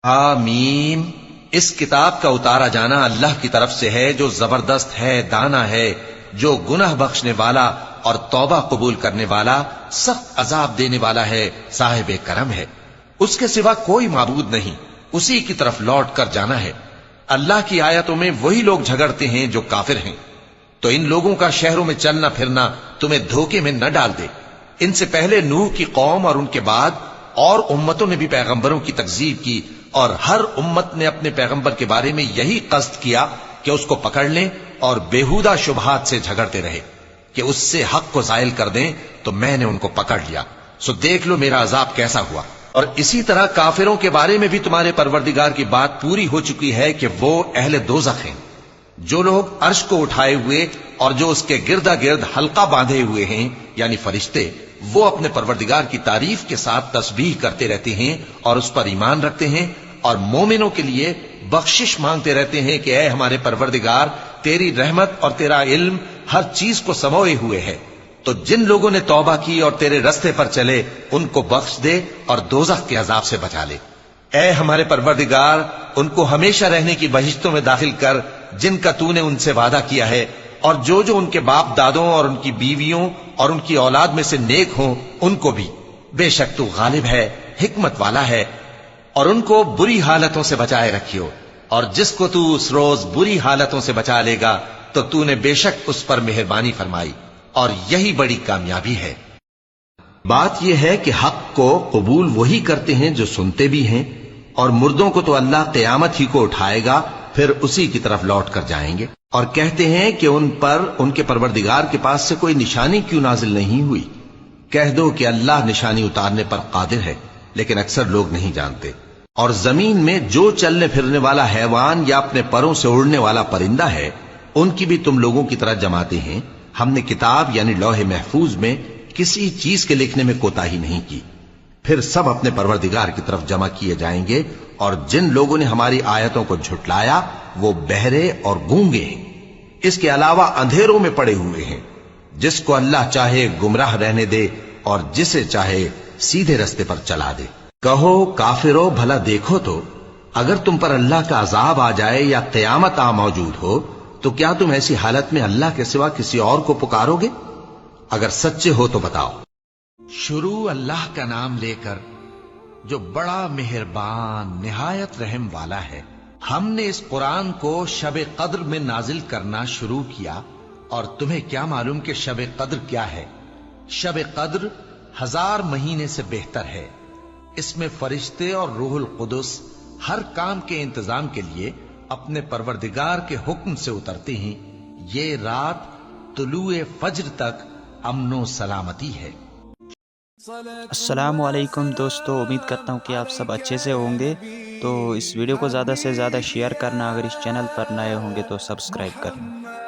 حامیم، اس کتاب کا اتارا جانا اللہ کی طرف سے ہے جو زبردست ہے، دانا ہے، جو گناہ بخشنے والا اور توبہ قبول کرنے والا، سخت عذاب دینے والا ہے، صاحب کرم ہے۔ اس کے سوا کوئی معبود نہیں، اسی کی طرف لوٹ کر جانا ہے۔ اللہ کی آیتوں میں وہی لوگ جھگڑتے ہیں جو کافر ہیں، تو ان لوگوں کا شہروں میں چلنا پھرنا تمہیں دھوکے میں نہ ڈال دے۔ ان سے پہلے نوح کی قوم اور ان کے بعد اور امتوں نے بھی پیغمبروں کی تکذیب کی، اور ہر امت نے اپنے پیغمبر کے بارے میں یہی قصد کیا کہ اس کو پکڑ لیں اور بیہودہ شبہات سے جھگڑتے رہے کہ اس سے حق کو زائل کر دیں، تو میں نے ان کو پکڑ لیا، سو دیکھ لو میرا عذاب کیسا ہوا۔ اور اسی طرح کافروں کے بارے میں بھی تمہارے پروردگار کی بات پوری ہو چکی ہے کہ وہ اہل دوزخ ہیں۔ جو لوگ عرش کو اٹھائے ہوئے اور جو اس کے گردا گرد حلقہ باندھے ہوئے ہیں یعنی فرشتے، وہ اپنے پروردگار کی تعریف کے ساتھ تسبیح کرتے رہتے ہیں اور اس پر ایمان رکھتے ہیں، اور مومنوں کے لیے بخشش مانگتے رہتے ہیں کہ اے ہمارے پروردگار، تیری رحمت اور تیرا علم ہر چیز کو سموئے ہوئے ہے، تو جن لوگوں نے توبہ کی اور تیرے رستے پر چلے ان کو بخش دے اور دوزخ کے عذاب سے بچا لے۔ اے ہمارے پروردگار، ان کو ہمیشہ رہنے کی بہشتوں میں داخل کر جن کا تو نے ان سے وعدہ کیا ہے، اور جو جو ان کے باپ دادوں اور ان کی بیویوں اور ان کی اولاد میں سے نیک ہوں ان کو بھی، بے شک تو غالب ہے، حکمت والا ہے۔ اور ان کو بری حالتوں سے بچائے رکھیو، اور جس کو تو اس روز بری حالتوں سے بچا لے گا تو تو نے بے شک اس پر مہربانی فرمائی، اور یہی بڑی کامیابی ہے۔ بات یہ ہے کہ حق کو قبول وہی کرتے ہیں جو سنتے بھی ہیں، اور مردوں کو تو اللہ قیامت ہی کو اٹھائے گا، پھر اسی کی طرف لوٹ کر جائیں گے۔ اور کہتے ہیں کہ ان پر ان کے پروردگار کے پاس سے کوئی نشانی کیوں نازل نہیں ہوئی؟ کہہ دو کہ اللہ نشانی اتارنے پر قادر ہے، لیکن اکثر لوگ نہیں جانتے۔ اور زمین میں جو چلنے پھرنے والا حیوان یا اپنے پروں سے اڑنے والا پرندہ ہے، ان کی بھی تم لوگوں کی طرح جماتے ہیں۔ ہم نے کتاب یعنی لوح محفوظ میں کسی چیز کے لکھنے میں کوتاہی نہیں کی۔ پھر سب اپنے پروردگار کی طرف جمع کیے جائیں گے، اور جن لوگوں نے ہماری آیتوں کو جھٹلایا وہ بہرے اور گونگے ہیں، اس کے علاوہ اندھیروں میں پڑے ہوئے ہیں۔ جس کو اللہ چاہے گمراہ رہنے دے اور جسے چاہے سیدھے رستے پر چلا دے۔ کہو کافرو، بھلا دیکھو تو اگر تم پر اللہ کا عذاب آ جائے یا قیامت آ موجود ہو تو کیا تم ایسی حالت میں اللہ کے سوا کسی اور کو پکارو گے؟ اگر سچے ہو تو بتاؤ۔ شروع اللہ کا نام لے کر جو بڑا مہربان نہایت رحم والا ہے۔ ہم نے اس قرآن کو شب قدر میں نازل کرنا شروع کیا، اور تمہیں کیا معلوم کہ شب قدر کیا ہے؟ شب قدر 1000 مہینے سے بہتر ہے۔ اس میں فرشتے اور روح القدس ہر کام کے انتظام کے لیے اپنے پروردگار کے حکم سے اترتے ہیں۔ یہ رات طلوع فجر تک امن و سلامتی ہے۔ السلام علیکم دوستو، امید کرتا ہوں کہ آپ سب اچھے سے ہوں گے۔ تو اس ویڈیو کو زیادہ سے زیادہ شیئر کرنا، اگر اس چینل پر نئے ہوں گے تو سبسکرائب کرنا۔